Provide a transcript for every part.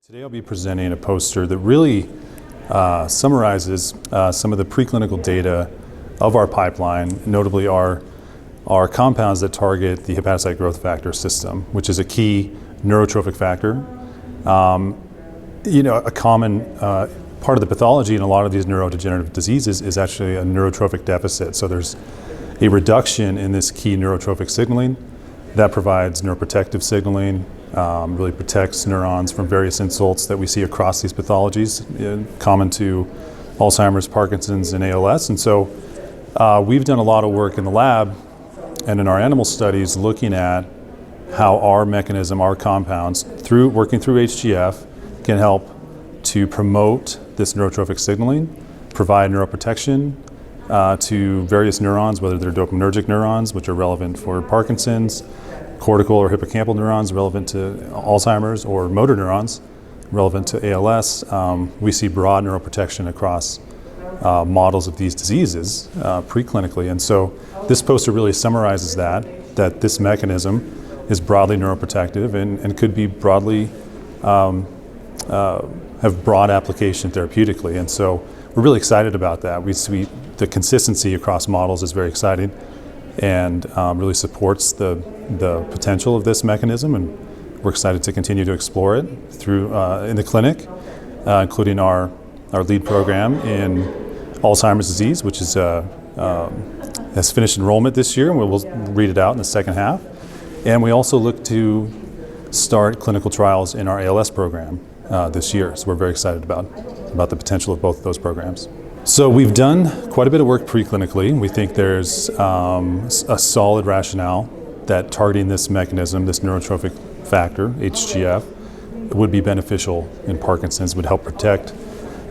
Today I'll be presenting a poster that really summarizes some of the preclinical data of our pipeline, notably our compounds that target the hepatocyte growth factor system, which is a key neurotrophic factor. A common part of the pathology in a lot of these neurodegenerative diseases is actually a neurotrophic deficit. So there's a reduction in this key neurotrophic signaling that provides neuroprotective signaling, really protects neurons from various insults that we see across these pathologies, common to Alzheimer's, Parkinson's, and ALS. And so we've done a lot of work in the lab and in our animal studies looking at how our mechanism, our compounds, working through HGF, can help to promote this neurotrophic signaling, provide neuroprotection to various neurons, whether they're dopaminergic neurons, which are relevant for Parkinson's, cortical or hippocampal neurons relevant to Alzheimer's, or motor neurons relevant to ALS. We see broad neuroprotection across models of these diseases preclinically. And so this poster really summarizes that this mechanism is broadly neuroprotective and could be broadly, have broad application therapeutically. And so we're really excited about that. We see the consistency across models is very exciting and really supports the potential of this mechanism, and we're excited to continue to explore it through in the clinic, including our lead program in Alzheimer's disease, which is has finished enrollment this year, and we'll read it out in the second half. And we also look to start clinical trials in our ALS program this year, so we're very excited about the potential of both of those programs. So we've done quite a bit of work preclinically. We think there's a solid rationale that targeting this mechanism, this neurotrophic factor, HGF, would be beneficial in Parkinson's, would help protect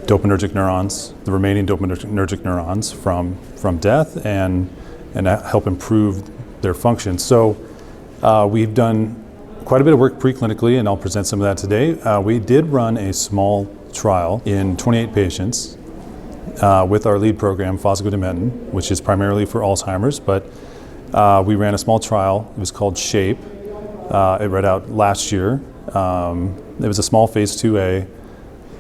dopaminergic neurons, the remaining dopaminergic neurons from death, and help improve their function. So we've done quite a bit of work preclinically, and I'll present some of that today. We did run a small trial in 28 patients with our lead program, fosgonimeton, which is primarily for Alzheimer's, but we ran a small trial. It was called SHAPE. It read out last year. It was a small phase 2A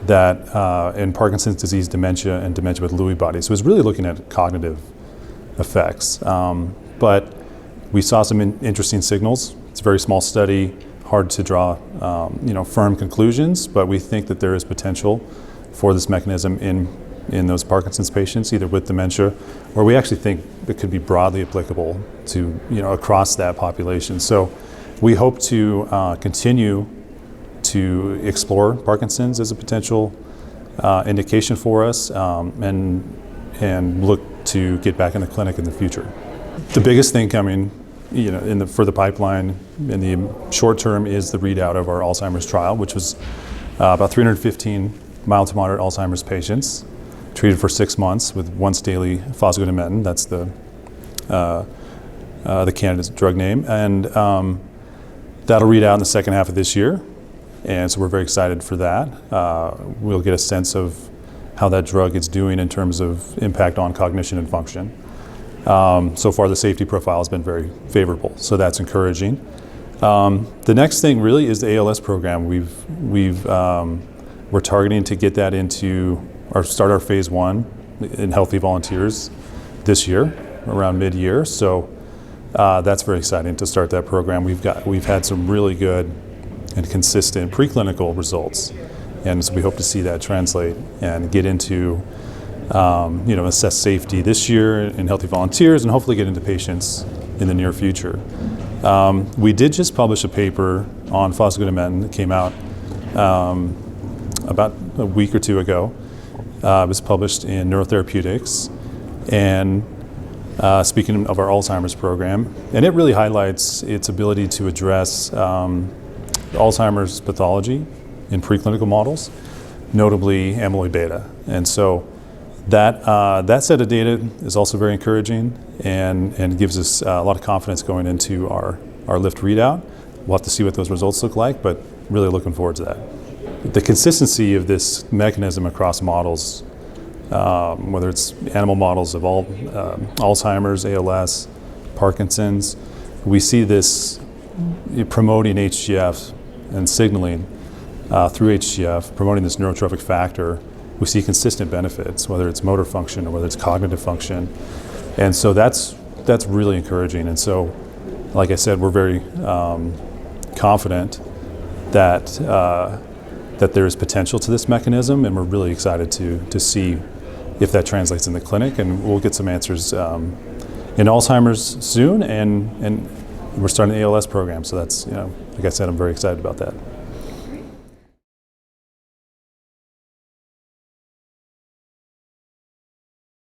that in Parkinson's disease dementia and dementia with Lewy bodies. So it was really looking at cognitive effects. But we saw some interesting signals. It's a very small study, hard to draw firm conclusions, but we think that there is potential for this mechanism in those Parkinson's patients, either with dementia, or we actually think it could be broadly applicable to across that population. So we hope to continue to explore Parkinson's as a potential indication for us, and look to get back in the clinic in the future. The biggest thing coming for the pipeline in the short term is the readout of our Alzheimer's trial, which was about 315 mild to moderate Alzheimer's patients treated for 6 months with once daily fosgonimeton. That's the candidate's drug name, and that'll read out in the second half of this year. And so we're very excited for that. We'll get a sense of how that drug is doing in terms of impact on cognition and function. So far, the safety profile has been very favorable, so that's encouraging. The next thing really is the ALS program. We're targeting to get that start our phase 1 in healthy volunteers this year, around mid-year. So that's very exciting to start that program. We've had some really good and consistent preclinical results, and so we hope to see that translate and get into assess safety this year in healthy volunteers, and hopefully get into patients in the near future. We did just publish a paper on fosgonimeton that came out about a week or two ago. It was published in Neurotherapeutics, and speaking of our Alzheimer's program, and it really highlights its ability to address Alzheimer's pathology in preclinical models, notably amyloid beta. And so that set of data is also very encouraging and gives us a lot of confidence going into our LIFT readout. We'll have to see what those results look like, but really looking forward to that. The consistency of this mechanism across models, whether it's animal models of Alzheimer's, ALS, Parkinson's, we see this promoting HGF and signaling through HGF, promoting this neurotrophic factor, we see consistent benefits, whether it's motor function or whether it's cognitive function. And so that's really encouraging. And so, like I said, we're very confident that that there is potential to this mechanism, and we're really excited to see if that translates in the clinic. And we'll get some answers in Alzheimer's soon, and we're starting the ALS program. So that's, like I said, I'm very excited about that.